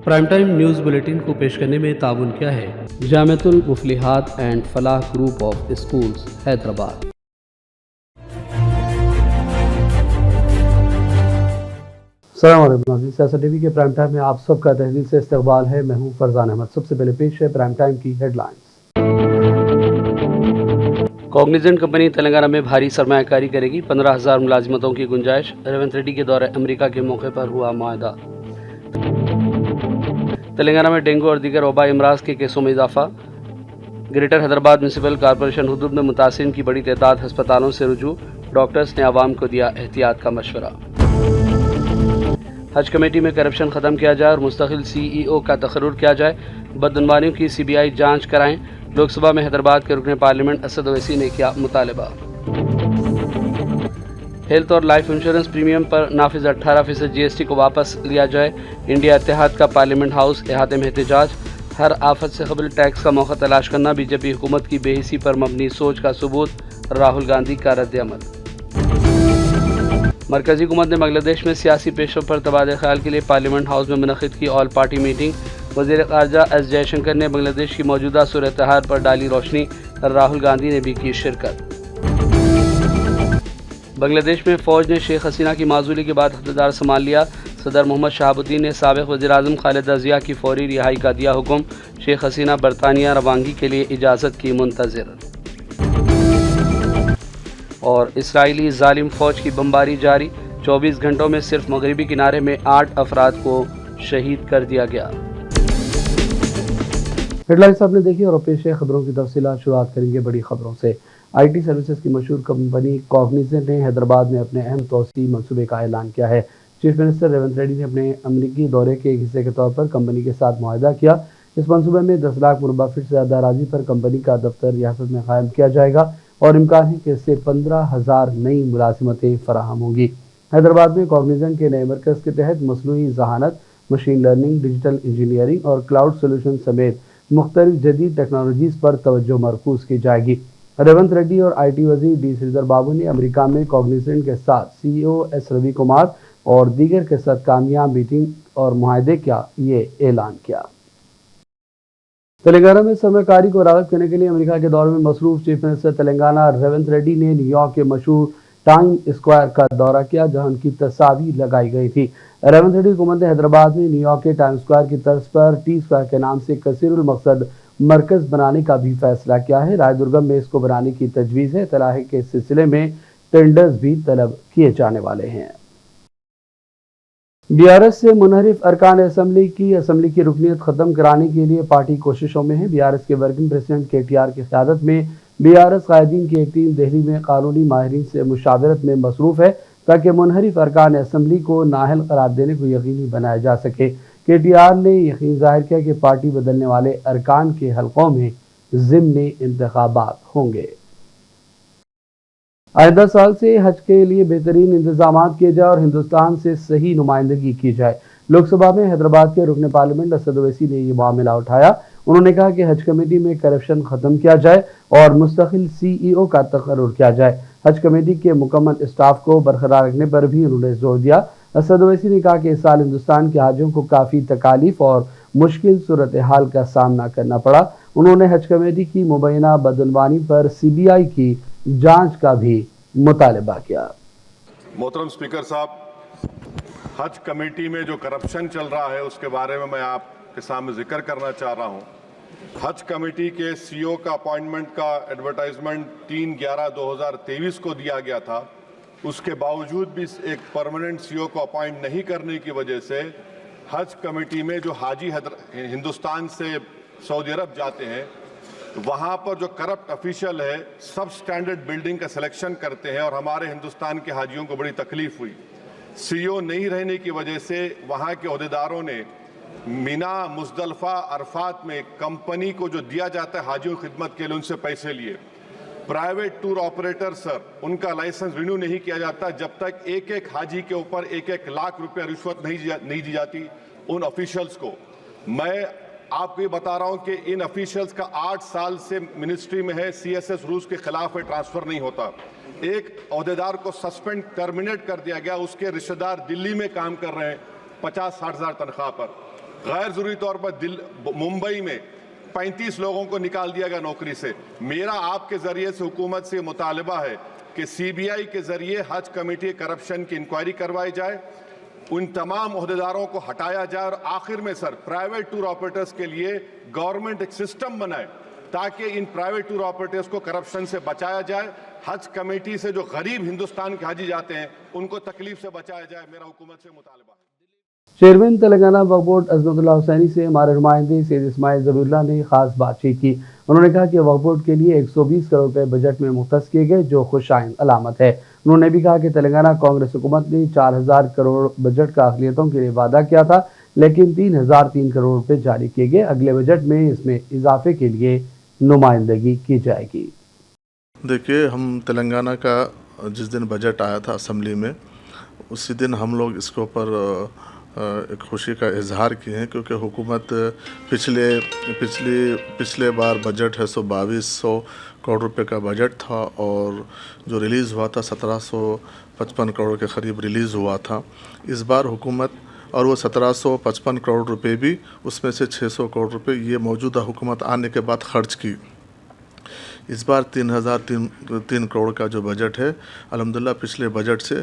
Prime time news bulletin کو پیش کرنے میں تعاون کیا ہے جامعۃ المفلحات اینڈ فلاح گروپ آف اسکولز حیدرآباد۔ السلام علیکم ناظرین، سیاست ٹی وی کے پرائم ٹائم میں آپ سب کا تہدیل سے استقبال ہے۔ میں ہوں فرزان احمد۔ سب سے پہلے پیش ہے پرائم ٹائم کی ہیڈ لائنز۔ کوگنیزنٹ کمپنی تلنگانہ میں بھاری سرمایہ کاری کرے گی، 15,000 ملازمتوں کی گنجائش۔ ریونت ریڈی کے دورہ امریکہ کے موقع پر ہوا معاہدہ۔ تلنگانہ میں ڈینگو اور دیگر وبائی امراض کے کیسوں میں اضافہ۔ گریٹر حیدرآباد میونسپل کارپوریشن حدود میں متاثرین کی بڑی تعداد، ہسپتالوں سے رجوع۔ ڈاکٹرز نے عوام کو دیا احتیاط کا مشورہ۔ حج کمیٹی میں کرپشن ختم کیا جائے اور مستقل CEO کا تقرر کیا جائے۔ بدعنوانیوں کی CBI جانچ کرائیں۔ لوک سبھا میں حیدرآباد کے رکن پارلیمنٹ اسد اویسی نے کیا مطالبہ۔ ہیلتھ اور لائف انشورنس پریمیم پر نافذ 18% GST کو واپس لیا جائے۔ انڈیا اتحاد کا پارلیمنٹ ہاؤس احاطے میں احتجاج۔ ہر آفت سے قبل ٹیکس کا موقع تلاش کرنا BJP حکومت کی بے حسی پر مبنی سوچ کا ثبوت۔ راہل گاندھی کا رد عمل۔ مرکزی حکومت نے بنگلہ دیش میں سیاسی پیش رفت پر تبادلہ خیال کے لیے پارلیمنٹ ہاؤس میں منعقد کی آل پارٹی میٹنگ۔ وزیر خارجہ ایس جے شنکر نے بنگلہ دیش کی موجودہ صورتحال پر ڈالی روشنی۔ راہل گاندھی نے بھی کی شرکت۔ بنگلہ دیش میں فوج نے شیخ حسینہ کی معزولی کے بعد اقتدار سنبھال لیا۔ صدر محمد شہاب الدین نے سابق وزیر اعظم خالدہ ضیاء کی فوری رہائی کا دیا حکم۔ شیخ حسینہ برطانیہ روانگی کے لیے اجازت کی منتظر۔ اور اسرائیلی ظالم فوج کی بمباری جاری، 24 گھنٹوں میں صرف مغربی کنارے میں 8 افراد کو شہید کر دیا گیا۔ ہیڈ لائنز آپ نے دیکھی اور پیش ہے خبروں کی تفصیلات۔ شروعات کریں گے بڑی خبروں سے۔ IT سروسز کی مشہور کمپنی کوگنیزنٹ نے حیدرآباد میں اپنے اہم توسیعی منصوبے کا اعلان کیا ہے۔ چیف منسٹر ریونت ریڈی نے اپنے امریکی دورے کے ایک حصے کے طور پر کمپنی کے ساتھ معاہدہ کیا۔ اس منصوبے میں 10 لاکھ مربع فٹ سے زیادہ اراضی پر کمپنی کا دفتر ریاست میں قائم کیا جائے گا اور امکان ہے کہ اس سے 15,000 نئی ملازمتیں فراہم ہوں گی۔ حیدرآباد میں کوگنیزنٹ کے نئے مرکز کے تحت مصنوعی ذہانت، مشین لرننگ، ڈیجیٹل انجینئرنگ اور کلاؤڈ سولوشن سمیت مختلف جدید ٹیکنالوجیز پر توجہ مرکوز کی جائے گی۔ ریونت ریڈی اور IT وزیر ڈی سریدھر بابو نے امریکہ میں کوگنیزنٹ کے ساتھ CEO ایس روی کمار اور دیگر کے ساتھ کامیاب میٹنگ اور معاہدے کا یہ اعلان کیا۔ تلنگانہ میں سرمایہ کاری کو راغب کرنے کے لیے امریکہ کے دورے میں مصروف چیف منسٹر تلنگانہ ریونت ریڈی نے نیو یارک کے مشہور ٹائم اسکوائر کا دورہ کیا، جہاں ان کی تصاویر لگائی گئی تھی۔ ریونت ریڈی حکومت نے حیدرآباد میں نیو یارک کے ٹائم اسکوائر کی طرز پر ٹی اسکوائر کے نام سے کثیر المقصد مرکز بنانے کا بھی فیصلہ کیا ہے۔ رائے درگم میں اس کو بنانے کی تجویز ہے۔ اطلاع ہے کہ اس سلسلے میں ٹینڈرز بھی طلب کیے جانے والے ہیں۔ BRS سے منحرف ارکان اسمبلی کی رکنیت ختم کرانے کے لیے پارٹی کوششوں میں ہے۔ BRS کے ورکنگ پریزیڈنٹ KTR کی قیادت میں BRS قائدین کی ایک ٹیم دہلی میں قانونی ماہرین سے مشاورت میں مصروف ہے تاکہ منحرف ارکان اسمبلی کو نااہل قرار دینے کو یقینی بنایا جا سکے۔ KTR نے یقین ظاہر کیا کہ پارٹی بدلنے والے ارکان کے حلقوں میں ضمنی انتخابات ہوں گے۔ آئندہ سال سے حج کے لیے بہترین انتظامات کیے جائے اور ہندوستان سے صحیح نمائندگی کی جائے۔ لوک سبھا میں حیدرآباد کے رکن پارلیمنٹ اسد اویسی نے یہ معاملہ اٹھایا۔ انہوں نے کہا کہ حج کمیٹی میں کرپشن ختم کیا جائے اور مستقل CEO کا تقرر کیا جائے۔ حج کمیٹی کے مکمل اسٹاف کو برقرار رکھنے پر بھی انہوں نے زور دیا۔ اسد اویسی نے کہا کہ اس سال ہندوستان کے حاجیوں کو کافی تکالیف اور مشکل صورتحال کا سامنا کرنا پڑا۔ انہوں نے حج کمیٹی کی مبینہ بدعنوانی پر CBI کی جانچ کا بھی مطالبہ کیا۔ محترم اسپیکر صاحب، حج کمیٹی میں جو کرپشن چل رہا ہے اس کے بارے میں آپ کے سامنے ذکر کرنا چاہ رہا ہوں۔ حج کمیٹی کے CEO کا اپائنٹمنٹ کا ایڈورٹائزمنٹ 3/11/2023 کو دیا گیا تھا۔ اس کے باوجود بھی ایک پرماننٹ CEO کو اپائنٹ نہیں کرنے کی وجہ سے حج کمیٹی میں جو حاجی ہندوستان سے سعودی عرب جاتے ہیں وہاں پر جو کرپٹ افیشل ہے سب سٹینڈرڈ بلڈنگ کا سلیکشن کرتے ہیں اور ہمارے ہندوستان کے حاجیوں کو بڑی تکلیف ہوئی۔ CEO نہیں رہنے کی وجہ سے وہاں کے عہدیداروں نے مینا، مزدلفہ، عرفات میں کمپنی کو جو دیا جاتا ہے حاجیوں کی خدمت کے لیے ان سے پیسے لیے۔ پرائیویٹ ٹور آپریٹر سر، ان کا لائسنس رینیو نہیں کیا جاتا جب تک ایک ایک حاجی کے اوپر 1-1 لاکھ روپے رشوت نہیں دی جاتی ان آفیشلز کو۔ میں آپ کو یہ بتا رہا ہوں کہ ان آفیشلز کا 8 سال سے منسٹری میں ہے، CSS رولز کے خلاف ہے، ٹرانسفر نہیں ہوتا۔ ایک عہدیدار کو سسپینڈ ٹرمینیٹ کر دیا گیا، اس کے رشتہ دار دلی میں کام کر رہے ہیں 50-60 ہزار تنخواہ پر۔ غیر ضروری طور پر ممبئی میں 35 لوگوں کو نکال دیا گیا نوکری سے. میرا آپ کے ذریعے سے حکومت سے مطالبہ ہے کہ سی بی آئی کے ذریعے حج کمیٹی کرپشن کی انکوائری کروائی جائے, ان تمام عہدیداروں کو ہٹایا جائے, اور آخر میں سر پرائیویٹ ٹور آپریٹرز کے لیے گورنمنٹ ایک سسٹم بنائے تاکہ ان پرائیویٹ ٹور آپریٹرز کو کرپشن سے بچایا جائے. حج کمیٹی سے جو غریب ہندوستان کے حاجی جاتے ہیں ان کو تکلیف سے بچایا جائے. میرا حکومت سے مطالبہ. چیئرمین تلنگانہ وقف بورڈ عظمت اللہ حسینی سے ہمارے نمائندے سید اسماعیل ذبیح اللہ نے خاص بات چیت کی. انہوں نے کہا کہ وقف بورڈ کے لیے 120 کروڑ روپے بجٹ میں مختص کیے گئے, جو خوش آئند علامت ہے. انہوں نے بھی کہا کہ تلنگانہ کانگریس حکومت نے 4000 کروڑ بجٹ کا اقلیتوں کے لیے وعدہ کیا تھا, لیکن 3003 کروڑ روپے جاری کیے گئے. اگلے بجٹ میں اس میں اضافے کے لیے نمائندگی کی جائے گی. دیکھیے, ہم تلنگانہ کا جس دن بجٹ آیا تھا اسمبلی میں, اسی دن ہم لوگ اس کے اوپر ایک خوشی کا اظہار کیے ہیں, کیونکہ حکومت پچھلے بار بجٹ ہے 2200 کروڑ روپے کا بجٹ تھا, اور جو ریلیز ہوا تھا 1755 کروڑ کے قریب ریلیز ہوا تھا. اس بار حکومت, اور وہ 1755 کروڑ روپے بھی اس میں سے 600 کروڑ روپے یہ موجودہ حکومت آنے کے بعد خرچ کی. اس بار 3003 کروڑ کا جو بجٹ ہے, الحمدللہ پچھلے بجٹ سے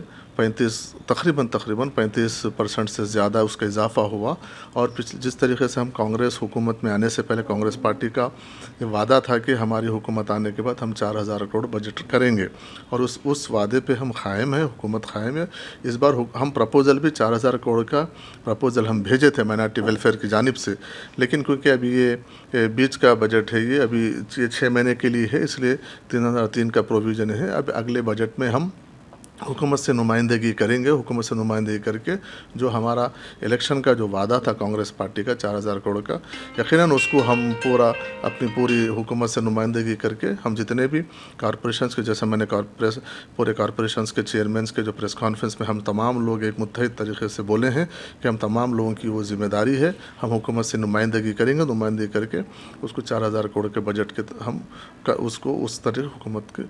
تقریباً 35% سے زیادہ اس کا اضافہ ہوا. اور جس طریقے سے ہم کانگریس حکومت میں آنے سے پہلے کانگریس پارٹی کا یہ وعدہ تھا کہ ہماری حکومت آنے کے بعد ہم 4000 کروڑ بجٹ کریں گے, اور اس وعدے پہ ہم قائم ہیں, حکومت قائم ہے. اس بار ہم پرپوزل بھی 4000 کروڑ کا پرپوزل ہم بھیجے تھے مائنارٹی ویلفیئر کی جانب سے, لیکن کیونکہ ابھی یہ بیچ کا بجٹ ہے, یہ ابھی 6 مہینے کے لیے ہے, اس لیے 3003 کا پروویژن ہے. اب اگلے بجٹ میں ہم حکومت سے نمائندگی کریں گے. حکومت سے نمائندگی کر کے جو ہمارا الیکشن کا جو وعدہ تھا کانگریس پارٹی کا 4000 کروڑ کا, یقیناً اس کو ہم اپنی پوری حکومت سے نمائندگی کر کے ہم جتنے بھی کارپوریشنز کے, جیسے میں نے پورے کارپوریشنز کے چیئرمینز کے جو پریس کانفرنس میں ہم تمام لوگ ایک متحد طریقے سے بولے ہیں کہ ہم تمام لوگوں کی وہ ذمہ داری ہے, ہم حکومت سے نمائندگی کریں گے. نمائندگی کر کے اس کو 4000 کروڑ کے بجٹ کے ہم اس کو اس طریقے حکومت کے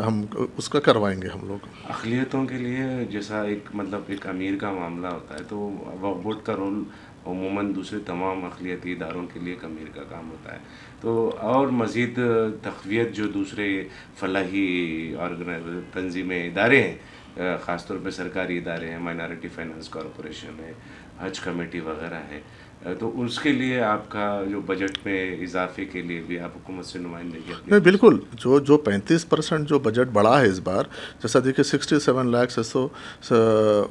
ہم اس کا کروائیں گے ہم لوگ. اقلیتوں کے لیے جیسا ایک امیر کا معاملہ ہوتا ہے, تو وقف بورڈ کا رول عموماً دوسرے تمام اقلیتی اداروں کے لیے ایک امیر کا کام ہوتا ہے. تو اور مزید تقویت جو دوسرے فلاحی تنظیمیں ادارے ہیں, خاص طور پہ سرکاری ادارے ہیں, مائنارٹی فائنانس کارپوریشن ہے, حج کمیٹی وغیرہ ہے, تو اس کے لیے آپ کا جو بجٹ میں اضافے کے لیے بھی آپ حکومت سے نمائندگی. نہیں, بالکل, جو 35% جو بجٹ بڑھا ہے اس بار, جیسا دیکھیے 67 لاکھ سے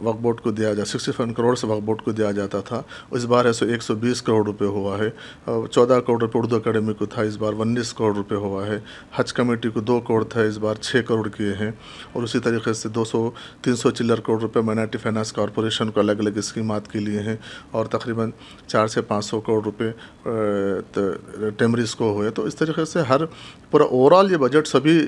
وقف بورڈ کو دیا جاتا, 67 کروڑ سے وقف بورڈ کو دیا جاتا تھا, اس بار 120 کروڑ روپے ہوا ہے. 14 کروڑ روپے اردو اکیڈمی کو تھا, اس بار 19 کروڑ روپے ہوا ہے. حج کمیٹی کو 2 کروڑ تھا, اس بار 6 کروڑ کیے ہیں. اور اسی طریقے سے 300 چلر کروڑ روپے مائنارٹی فائنانس کارپوریشن کو الگ الگ اسکیمات کے لیے ہیں, اور تقریباً 400 سے 500 کروڑ روپے ٹیمریز کو ہوئے. تو اس طریقے سے ہر پورا اوور آل یہ بجٹ سبھی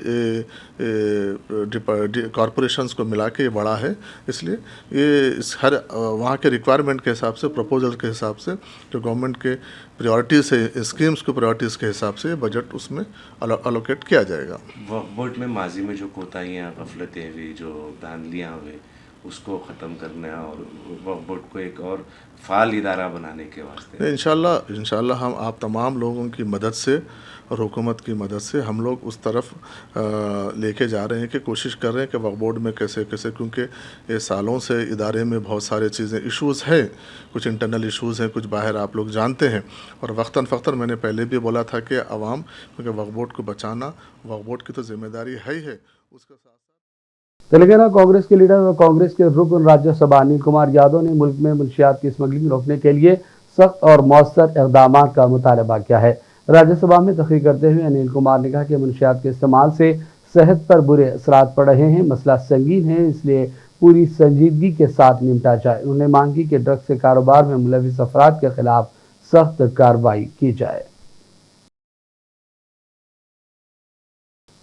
کارپوریشنز کو ملا کے یہ بڑا ہے. اس لیے یہ ہر وہاں کے ریکوائرمنٹ کے حساب سے, پروپوزل کے حساب سے, جو گورنمنٹ کے پریورٹیز ہے, اسکیمز کے پریورٹیز کے حساب سے بجٹ اس میں الوکیٹ کیا جائے گا. وقف بورڈ میں ماضی میں جو کوتاہیاں, غفلتیں ہوئی, جو دھاندلیاں ہوئے, اس کو ختم کرنا اور وقف بورڈ کو ایک اور فعال ادارہ بنانے کے واسطے انشاءاللہ ہم آپ تمام لوگوں کی مدد سے اور حکومت کی مدد سے ہم لوگ اس طرف لے کے جا رہے ہیں کہ کوشش کر رہے ہیں کہ وقف بورڈ میں کیسے کیونکہ یہ سالوں سے ادارے میں بہت سارے چیزیں ایشوز ہیں, کچھ انٹرنل ایشوز ہیں, کچھ باہر آپ لوگ جانتے ہیں. اور وقتاً فوقتاً میں نے پہلے بھی بولا تھا کہ عوام, کیونکہ وقف بورڈ کو بچانا وقف بورڈ کی تو ذمہ داری ہے ہی ہے, اس کا ساتھ تلنگانہ کانگریس کے لیڈر اور کانگریس کے رکن راجیہ سبھا انل کمار یادو نے ملک میں منشیات کی اسمگلنگ روکنے کے لیے سخت اور مؤثر اقدامات کا مطالبہ کیا ہے. راجیہ سبھا میں تقریر کرتے ہوئے انل کمار نے کہا کہ منشیات کے استعمال سے صحت پر برے اثرات پڑ رہے ہیں, مسئلہ سنگین ہے, اس لیے پوری سنجیدگی کے ساتھ نمٹا جائے. انہوں نے مانگ کی کہ ڈرگس کے کاروبار میں ملوث افراد کے خلاف سخت کارروائی کی جائے.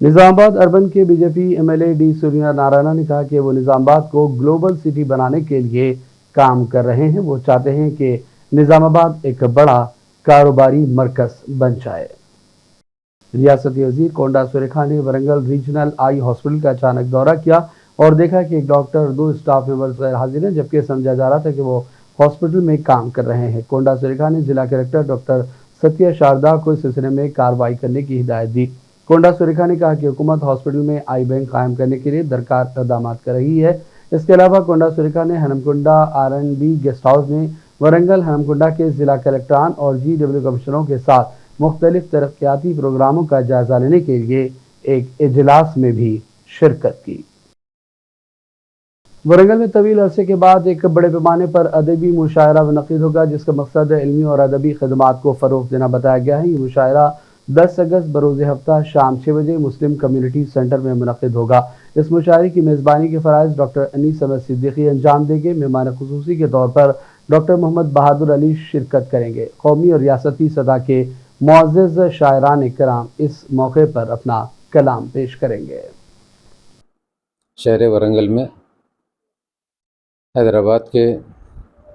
نظام آباد اربن کے B J P M L A D Surya Narayana نے کہا کہ وہ نظام آباد کو گلوبل سٹی بنانے کے لیے کام کر رہے ہیں. وہ چاہتے ہیں کہ نظام آباد ایک بڑا کاروباری مرکز بن جائے. ریاستی وزیر کونڈا سوریکھا نے ورنگل ریجنل آئی ہاسپٹل کا اچانک دورہ کیا اور دیکھا کہ ایک ڈاکٹر اور 2 اسٹاف ممبرز غیر حاضر ہیں, جبکہ سمجھا جا رہا تھا کہ وہ हॉस्पिटल में काम कर रहे हैं। कोंडा सुरेखा ने जिला कलेक्टर डॉक्टर सत्या शारदा को इस सिलसिले में कार्रवाई करने की हिदायत दी। कोंडा सुरेखा ने कहा कि हुकूमत हॉस्पिटल में आई बैंक कायम करने के लिए दरकार इक़दाम कर रही है। इसके अलावा कोंडा सुरेखा ने हनमकुंडा R&B गेस्ट हाउस में वरंगल हनमकुंडा के जिला कलेक्टरान और GW कमिश्नरों के साथ मुख्तलिफ तरक्याती प्रोग्रामों का जायजा लेने के लिए एक इजलास में भी शिरकत की। वरंगल में तवील अरसे के बाद एक बड़े पैमाने पर अदबी मुशायरा मुनक़िद होगा, जिसका मकसद इल्मी और अदबी खदमात को फ़रोग़ देना बताया गया है। ये मुशायरा 10 अगस्त बरोज़ हफ्ता शाम 6 बजे मुस्लिम कम्युनिटी सेंटर में मुनक़िद होगा। इस मुशायरे की मेज़बानी के फ़राइज़ डॉक्टर अनीस अहमद सिद्दीकी अंजाम देंगे। मेहमान ख़ुसूसी के तौर पर डॉक्टर मोहम्मद बहादुर अली शिरकत करेंगे। कौमी और रियासती सतह के मुअज़्ज़ज़ शायरान कराम इस मौके पर अपना कलाम पेश करेंगे। शहर वरंगल में हैदराबाद के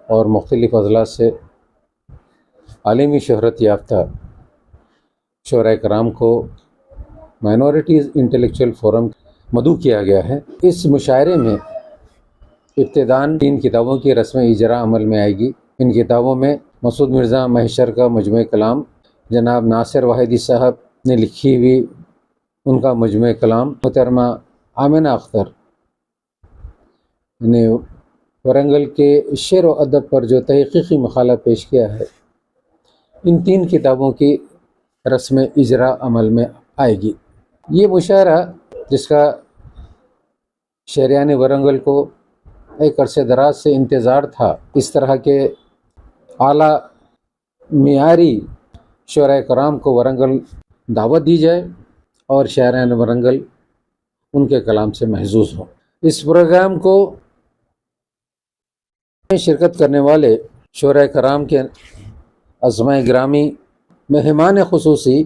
और मुख्तलिफ़ अज़ला से आलमी शहरत याफ्ता शोराए कराम को माइनॉरिटीज़ इंटेलेक्चुअल फोरम मदऊ किया गया है। इस मुशायरे में इब्तिदान 3 किताबों की रस्म इजरा अमल में आएगी। इन किताबों में मसूद मिर्ज़ा महशर का मजमू कलाम जनाब नासिर वाहिदी साहब ने लिखी हुई उनका मजमू कलाम मुहतरमा आमिना अख्तर ने वरंगल के शेर व अदब पर जो तहक़ीक़ी मक़ाला पेश किया है, इन 3 किताबों की रस्म इजरा अमल में आएगी। ये मुशायरा जिसका शहरियान वरंगल को एक अरसे दराज से इंतज़ार था, इस तरह के आला मियारी शोराए कराम को वरंगल दावत दी जाए और शहरियान वरंगल उनके कलाम से महजूज़ हों। इस प्रोग्राम को शिरकत करने वाले शोराए कराम के अज़माए ग्रामी मेहमान ख़ुसूसी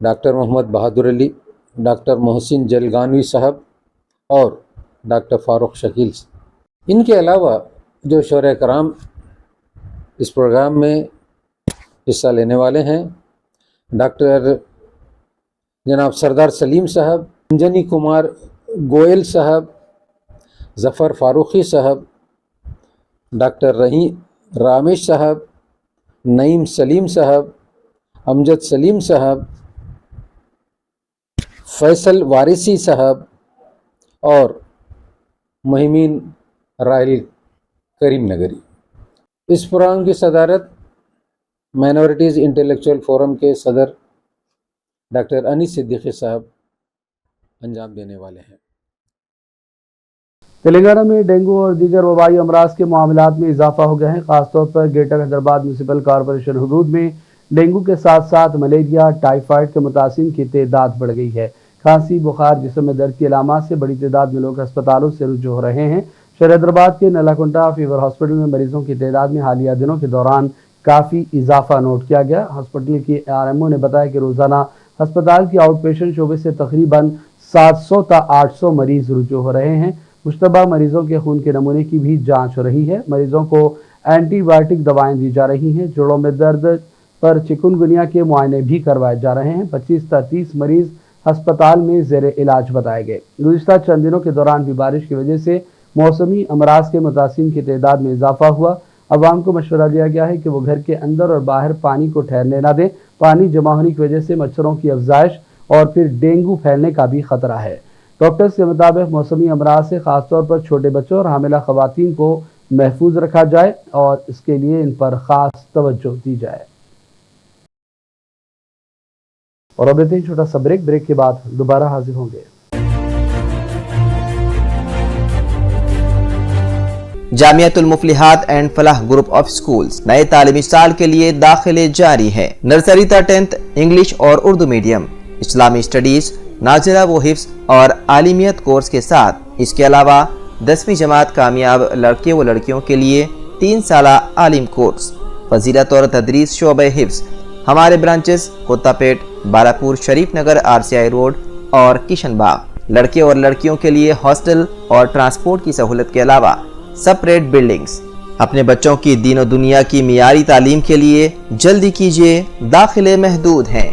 डॉक्टर मोहम्मद बहादुर अली, डॉक्टर मोहसिन जलगानवी साहब और डॉक्टर फ़ारूक शकील। इनके अलावा जो शोराए कराम इस प्रोग्राम में हिस्सा लेने वाले हैं, डॉक्टर जनाब सरदार सलीम साहब, अंजनी कुमार गोयल साहब, ज़फ़र फ़ारूक़ी साहब, डॉक्टर रामेश साहब, नईम सलीम साहब, अमजद सलीम साहब, फैसल वारिसी साहब और मुहिमीन राहिल करीम नगरी। इस प्रोग्राम की सदारत माइनॉरिटीज़ इंटेलेक्चुअल फोरम के सदर डॉक्टर अनीस सिद्दीकी साहब अंजाम देने वाले हैं। तेलंगाना में डेंगू और दीगर वबाई अमराज के मामलात में इजाफा हो गया है। खासतौर पर ग्रेटर हैदराबाद म्यूनसिपल कॉरपोरेशन हुदूद में डेंगू के साथ साथ मलेरिया, टाइफाइड के मुतासिन की तादाद बढ़ गई है। खांसी, बुखार, जिस्म में दर्द की अलामात से बड़ी तादाद में लोग अस्पतालों से रुजू हो रहे हैं। शहर हैदराबाद के नलाकुंटा फीवर हॉस्पिटल में मरीजों की तादाद में हालिया दिनों के दौरान काफ़ी इजाफा नोट किया गया। हॉस्पिटल की RMO ने बताया कि रोज़ाना अस्पताल की आउट पेशेंट शोबे से तकरीबन 700 ta 800 मरीज रुजू हो रहे हैं। मुश्तबा मरीजों के खून के नमूने की भी जांच हो रही है। मरीजों को एंटीबायोटिक दवाएं दी जा रही हैं। जोड़ों में दर्द पर चिकुनगुनिया के मुआयने भी करवाए जा रहे हैं। 25 ta 30 मरीज अस्पताल में ज़ेर इलाज बताए गए। गुज़िश्ता चंद दिनों के दौरान भी बारिश की वजह से मौसमी अमराज के मुतासिन की तादाद में इजाफा हुआ। अवाम को मशवरा दिया गया है कि वो घर के अंदर और बाहर पानी को ठहरने ना दें। पानी जमा होने की वजह से मच्छरों की अफजाइश और फिर डेंगू फैलने का भी खतरा है। डॉक्टर्स के मुताबिक मौसमी अमराज से खासतौर पर छोटे बच्चों और हामिला ख़वातीन को महफूज रखा जाए और इसके लिए इन पर ख़ास तवज्जो दी जाए। और अब लेते हैं छोटा सा ब्रेक के बाद दोबारा हाजिर होंगे। Jamiatul मुफलिहात and Falah group of schools नए तालीमी साल के लिए दाखिले जारी है। नर्सरी तक 10th इंग्लिश और उर्दू मीडियम, इस्लामी स्टडीज, नाज़िला व हिफ्ज़ और आलिमियत कोर्स के साथ इसके अलावा 10वीं जमात कामयाब लड़के व लड़कियों के लिए 3 साला आलिम कोर्स, फजीलत और तदरीस शोबे हिफ्ज़। हमारे ब्रांचेस कोत्तापेट, बालापुर, शरीफ नगर, RCI रोड और किशन बाग। लड़के और लड़कियों के लिए हॉस्टल और ट्रांसपोर्ट की सहूलत के अलावा सेपरेट बिल्डिंग्स। अपने बच्चों की दीन और दुनिया की मियारी तालीम के लिए जल्दी कीजिए, दाखिले महदूद हैं।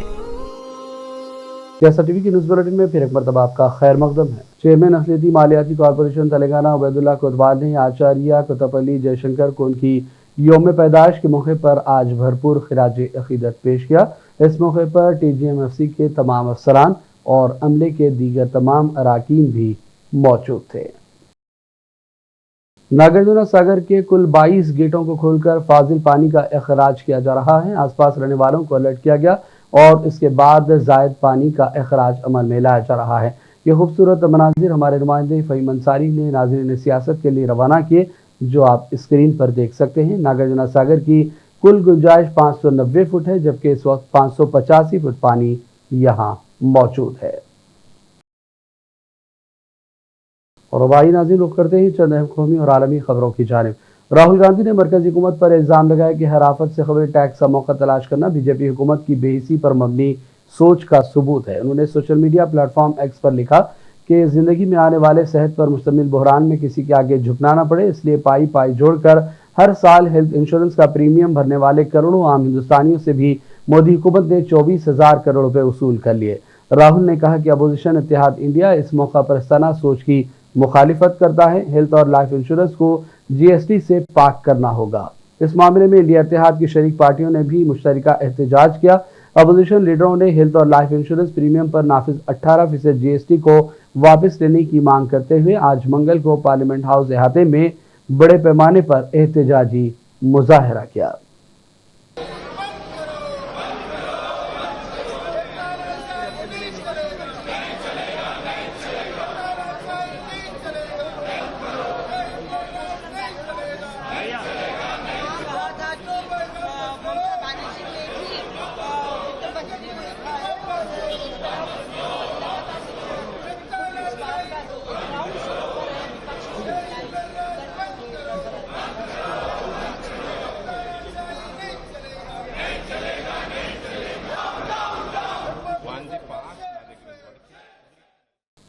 जैसा टीवी की न्यूज बुलेटिन में फिर एक मरतबा आपका खैर मकदम है। चेयरमैन अखिलेती मालियाती कॉरपोरेशन तेलंगाना उबैदुल्लाह कोतवाल ने आचार्य कुतुबअली जयशंकर को उनकी यौम पैदाइश के मौके पर आज भरपूर खिराज अकीदत पेश किया। इस मौके पर TGMFC के तमाम अफसरान और अमले के दीगर तमाम अराकीन भी मौजूद थे। नागार्जुन सागर के कुल 22 गेटों को खोलकर फाजिल पानी का अखराज किया जा रहा है। आसपास रहने वालों को अलर्ट किया गया और इसके बाद जायद पानी का अखराज अमल में लाया जा रहा है। ये खूबसूरत मनाजिर हमारे नुमाइंदे फ़हीम अंसारी ने नाज़रीन सियासत के लिए रवाना किए, जो आप स्क्रीन पर देख सकते हैं। नागार्जुन सागर की कुल गुंजाइश 590 फुट है, जबकि इस वक्त 585 फुट पानी यहाँ मौजूद है। और वही नाज़रीन रुख करते हैं चंद अहम कौमी और आलमी खबरों की जानिब। राहुल गांधी ने मरकजी हुकूमत पर इल्ज़ाम लगाया कि हर आफत से खबरें टैक्स का मौका तलाश करना बीजेपी हुकूमत की बेहिसी पर मबनी सोच का सबूत है। उन्होंने सोशल मीडिया प्लेटफॉर्म एक्स पर लिखा कि ज़िंदगी में आने वाले सेहत पर मुश्तमिल बहरान में किसी के आगे झुकना न पड़े, इसलिए पाई पाई जोड़कर हर साल हेल्थ इंश्योरेंस का प्रीमियम भरने वाले करोड़ों आम हिंदुस्तानियों से भी मोदी हुकूमत ने 24,000 करोड़ रुपए वसूल कर लिए। राहुल ने कहा कि अपोजिशन इत्तेहाद इंडिया इस मौका पर इस्तना सोच की मुखालिफत करता है। हेल्थ और लाइफ इंश्योरेंस को GST से पाक करना होगा। इस मामले में इंडिया इत्तेहाद की शरीक पार्टियों ने भी मुश्तरका एहतजाज किया। अपोजिशन लीडरों ने हेल्थ और लाइफ इंश्योरेंस प्रीमियम पर नाफिज 18% GST को वापस लेने की मांग करते हुए आज मंगल को पार्लियामेंट हाउस अहाते में बड़े पैमाने पर एहतजाजी मुजाहरा किया।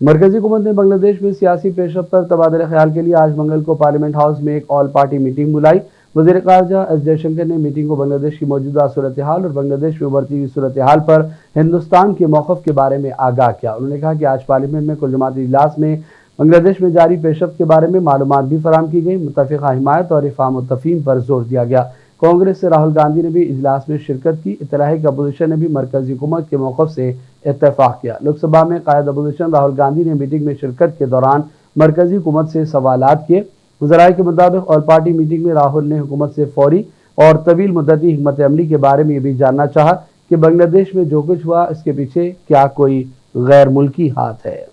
मरकजी हुकूमत ने बांग्लादेश में सियासी पेशरफ्त पर तबादला ख्याल के लिए आज मंगल को पार्लियामेंट हाउस में एक ऑल पार्टी मीटिंग बुलाई। वज़ीर ख़ारजा एस जयशंकर ने मीटिंग को बांग्लादेश की मौजूदा सूरत हाल और बांग्लादेश में उभरती हुई सूरत हाल पर हिंदुस्तान के मौक़िफ़ के बारे में आगाह किया। उन्होंने कहा कि आज पार्लियामेंट में कुल जमाती इजलास में बांग्लादेश में जारी पेशरफ्त के बारे में मालूमात भी फराहम की गई। मुत्तफ़िक़ा हिमायत और इफ़हाम व तफ़हीम पर जोर दिया गया। कांग्रेस से राहुल गांधी ने भी इजलास में शिरकत की। इत्तला है कि अपोजिशन ने भी मरकजी हुकूमत के मौक़िफ़ से इत्तेफाक किया। लोकसभा में कायद अपोजिशन राहुल गांधी ने मीटिंग में शिरकत के दौरान मरकजी हुकूमत से सवालात किए। ज़राए के मुताबिक ऑल पार्टी मीटिंग में राहुल ने हुकूमत से फौरी और तवील मुद्दती हिकमत अमली के बारे में ये भी जानना चाहा कि बांग्लादेश में जो कुछ हुआ इसके पीछे क्या कोई गैर मुल्की हाथ है।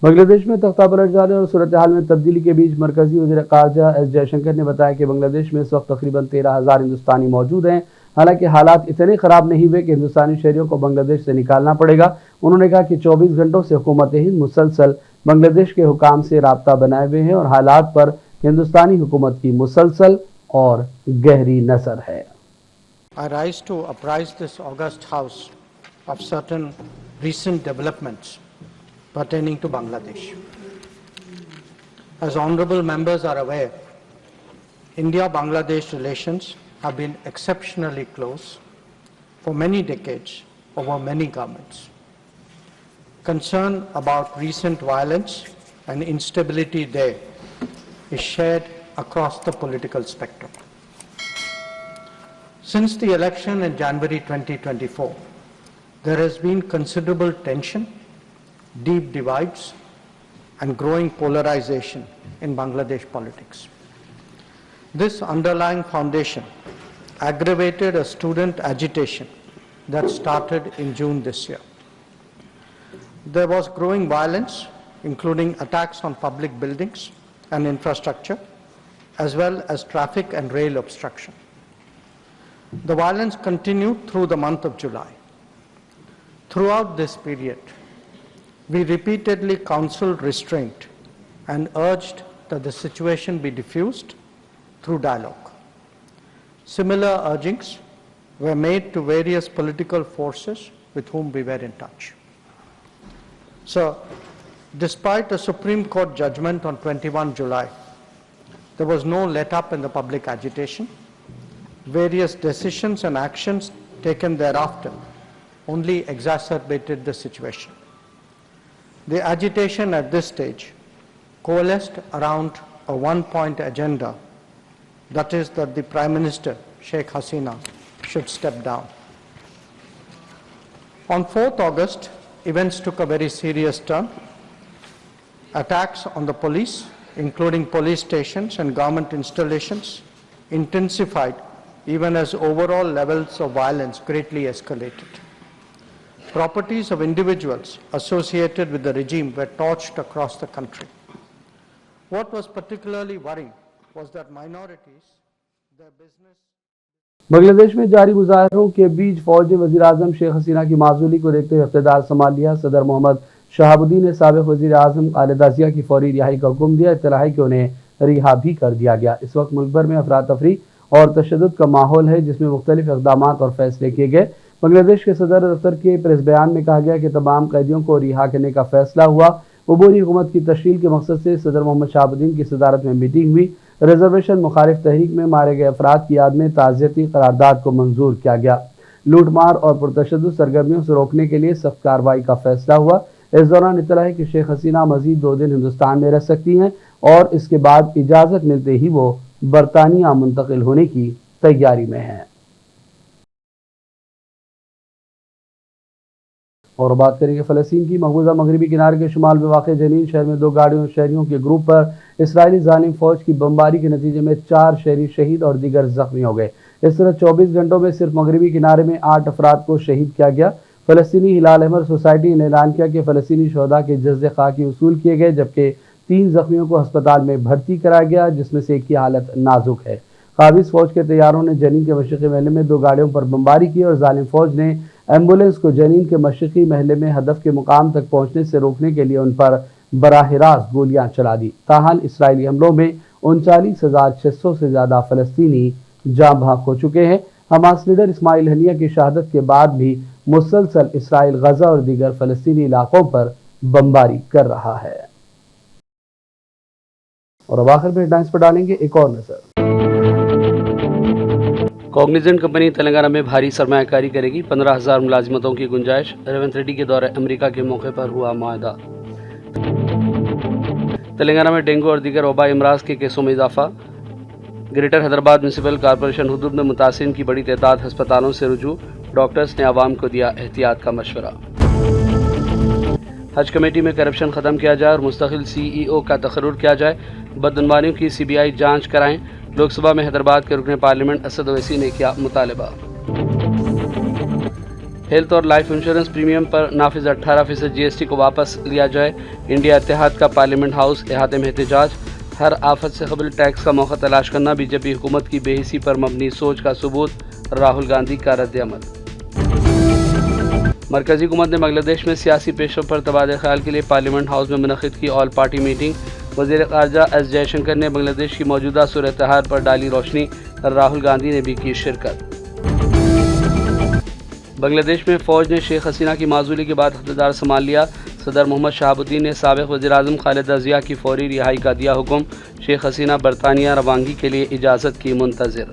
बांग्लादेश में तख्ता पलट जाने और सूरत हाल में तब्दीली के बीच मरकजी वज़ीर ख़ारजा एस जयशंकर ने बताया कि बांग्लादेश में इस वक्त तकरीबन 13,000 हिंदुस्तानी मौजूद हैं। हालांकि हालात इतने ख़राब नहीं हुए कि हिंदुस्तानी शहरियों को बांग्लादेश से निकालना पड़ेगा। उन्होंने कहा कि 24 घंटों से हुकूमत हिंद मुसलसल बांग्लादेश के हुकाम से राब्ता बनाए हुए हैं और हालात पर हिंदुस्तानी हुकूमत की मुसलसल और गहरी नज़र है। I rise to apprise this august House of certain recent developments pertaining to Bangladesh. As honorable members are aware, India-Bangladesh relations have been exceptionally close for many decades over many governments. Concern about recent violence and instability there is shared across the political spectrum. Since the election in January 2024, there has been considerable tension, deep divides, and growing polarization in Bangladesh politics. This underlying foundation aggravated a student agitation that started in June this year. There was growing violence, including attacks on public buildings and infrastructure, as well as traffic and rail obstruction. The violence continued through the month of July. Throughout this period, we repeatedly counseled restraint and urged that the situation be diffused through dialogue. Similar urgings were made to various political forces with whom we were in touch. So, despite a Supreme Court judgment on 21 July, there was no let-up in the public agitation, various decisions and actions taken thereafter only exacerbated the situation. The agitation at this stage coalesced around a one-point agenda, that is that the Prime Minister, Sheikh Hasina, should step down. On 4th August, events took a very serious turn. Attacks on the police, including police stations and government installations, intensified even as overall levels of violence greatly escalated. Properties of individuals associated with the regime were torched across the country. What was particularly worrying was that minorities, their business... Bangladesh में जारी मुजाहरों के बीच फौज ने वज़ीर आज़म शेख हसीना की माजूली को देखते हुए इक़्तिदार संभाल लिया। सदर मोहम्मद शहाबुद्दीन ने साबिक़ वज़ीर आज़म खालिदा ज़िया की फौरी रिहाई का हुक्म दिया। इत्तला है कि उन्हें रिहा भी कर दिया गया। इस वक्त मुल्क भर में अफरा तफरी और तशद्दुद का माहौल है, जिसमें मुख्तलिफ इक़दामात और फैसले किए गए। बांग्लादेश के सदर दफ्तर के प्रेस बयान में कहा गया कि तमाम कैदियों को रिहा करने का फैसला हुआ। अबूरी हुकूमत की तश्कील के मकसद से सदर मोहम्मद शहाबुद्दीन की सदारत में मीटिंग हुई। रिजर्वेशन मुखालिफ तहरीक में मारे गए अफराद की याद में ताज़ियती करारदाद को मंजूर किया गया। लूट मार और पुरतशद्दुद सरगर्मियों से रोकने के लिए सख्त कार्रवाई का फैसला हुआ। इस दौरान इत्तला है कि शेख हसीना मजीद 2 दिन हिंदुस्तान में रह सकती हैं और इसके बाद इजाज़त मिलते ही वो बरतानिया मुंतकिल होने की तैयारी में हैं। और बात करेंगे फ़लस्तीन की। मकबूजा मगरबी किनारे के शुमाल में वाक़ जनीन शहर में 2 गाड़ियों शहरियों के ग्रुप पर इसराइली ज़ालिम फ़ौज की बमबारी के नतीजे में 4 शहरी शहीद और दीगर ज़ख्मी हो गए। इस तरह 24 घंटों में सिर्फ मगरबी किनारे में 8 अफराद को शहीद किया गया। फ़लस्तीनी हिलाल अहमर सोसाइटी ने ऐलान किया कि फ़लस्तीनी शहदा के जज़्बे खाकी वसूल किए गए, जबकि 3 ज़ख्मियों को अस्पताल में भर्ती कराया गया, जिसमें से एक की हालत नाजुक है। काबिज़ फ़ौज के तैयारों ने जनीन के मशरक़ी महल में 2 गाड़ियों पर बमबारी की और ज़ालिम फ़ौज ने एम्बुलेंस को जनीन के मशरक़ी महल में हदफ के मुकाम तक पहुँचने से रोकने के लिए उन पर बराह रास्त गोलियाँ चला दी। ताहाल इसराइली हमलों में 39,600 से ज़्यादा फ़लस्तीनी जाँ बहक हो चुके हैं। हमास लीडर इस्माइल हनिया की शहादत के बाद भी मुसलसल इसराइल गजा और दीगर फ़लस्तीनी इलाकों पर बमबारी कर रहा है। और अब आखिर में हेडलाइंस पर डालेंगे एक और नज़र। कॉग्निजेंट कंपनी तेलंगाना में भारी सरमायाकारी करेगी, 15,000 मुलाजिमतों की गुंजाइश। रेवंत रेड्डी के दौरे अमेरिका के मौके पर हुआ मुआहदा। तेलंगाना में डेंगू और दीगर वबा अमराज के केसों में इजाफा। ग्रेटर हैदराबाद म्यूनसिपल कॉरपोरेशन हुदूद में मुतासिरीन की बड़ी तादाद अस्पतालों से रुजू। डॉक्टर्स ने आवाम को दिया एहतियात का मशवरा। हज कमेटी में करप्शन ख़त्म किया जाए और मुस्तकिल CEO का तकर्रुर किया जाए। बदअनवानियों की CBI जांच कराएं। लोकसभा में हैदराबाद के रुकने पार्लियामेंट असद ओवैसी ने किया मुतालबा। हेल्थ और लाइफ इंश्योरेंस प्रीमियम पर नाफिज 18% GST को वापस लिया जाए। इंडिया इत्तेहाद का पार्लियामेंट हाउस अहाते में एहतजाज। हर आफत से कबल टैक्स का मौका तलाश करना बीजेपी हुकूमत की बेहिसी पर मबनी सोच का सबूत। राहुल गांधी का रद्द-ए-अमल। मरकजी हुकूमत ने बांग्लादेश में सियासी पेशरफ पर तबादला ख्याल के लिए पार्लियामेंट हाउस में मुनक़िद की ऑल पार्टी मीटिंग। वज़ीर ख़ारजा एस जयशंकर ने बांग्लादेश की मौजूदा सूरत-ए-हाल पर डाली रोशनी। राहुल गांधी ने भी की शिरकत। बांग्लादेश में फ़ौज ने शेख हसीना की माजूली के बाद इक़्तिदार संभाल लिया। सदर मोहम्मद शहाबुद्दीन ने साबिक़ वज़ीर आज़म खालिदा ज़िया की फौरी रिहाई का दिया हुक्म। शेख हसीना बरतानिया रवानगी के लिए इजाज़त की मुंतज़िर।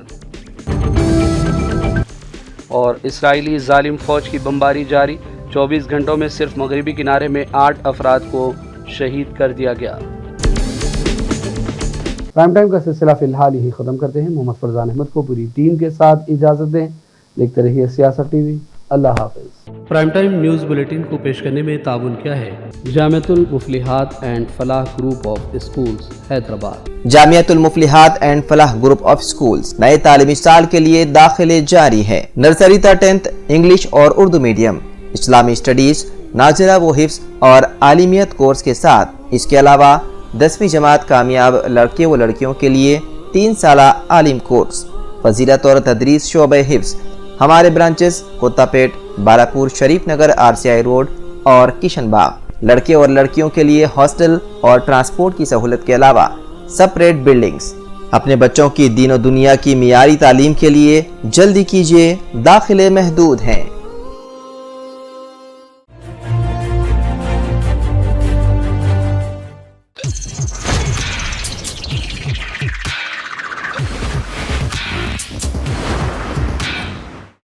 और इसराइली ज़ालिम फ़ौज की बमबारी जारी। 24 घंटों में सिर्फ मगरबी किनारे में 8 अफराद को शहीद कर दिया गया। प्राइम टाइम का सिलसिला फ़िलहाल यही ख़त्म करते हैं। मोहम्मद फरजान अहमद को पूरी टीम के साथ इजाज़त दें। देखते रहिए सियासत TV। अल्लाह हाफ़िज़। प्राइम टाइम न्यूज़ बुलेटिन को पेश करने में ताउन किया है Jamiatul Muflihat and Falah group of schools Hyderabad. Jamiatul Muflihat and Falah group of schools नए तालीमी साल के लिए दाखिले जारी है। नर्सरी तक 10th इंग्लिश और उर्दू मीडियम, इस्लामी स्टडीज, नाज़िला व हिफ्ज़ और आलिमियत कोर्स के साथ इसके अलावा 10वीं जमात कामयाब लड़के व लड़कियों के लिए 3 साला आलिम कोर्स, फजीलत और तदरीस शोबे हिफ्ज़। हमारे ब्रांचेस कोत्तापेट, बालापुर, शरीफ नगर, RCI रोड और किशन बाग। लड़के और लड़कियों के लिए हॉस्टल और ट्रांसपोर्ट की सहूलत के अलावा सेपरेट बिल्डिंग्स। अपने बच्चों की दीन और दुनिया की मियारी तालीम के लिए जल्दी कीजिए, दाखिले महदूद हैं।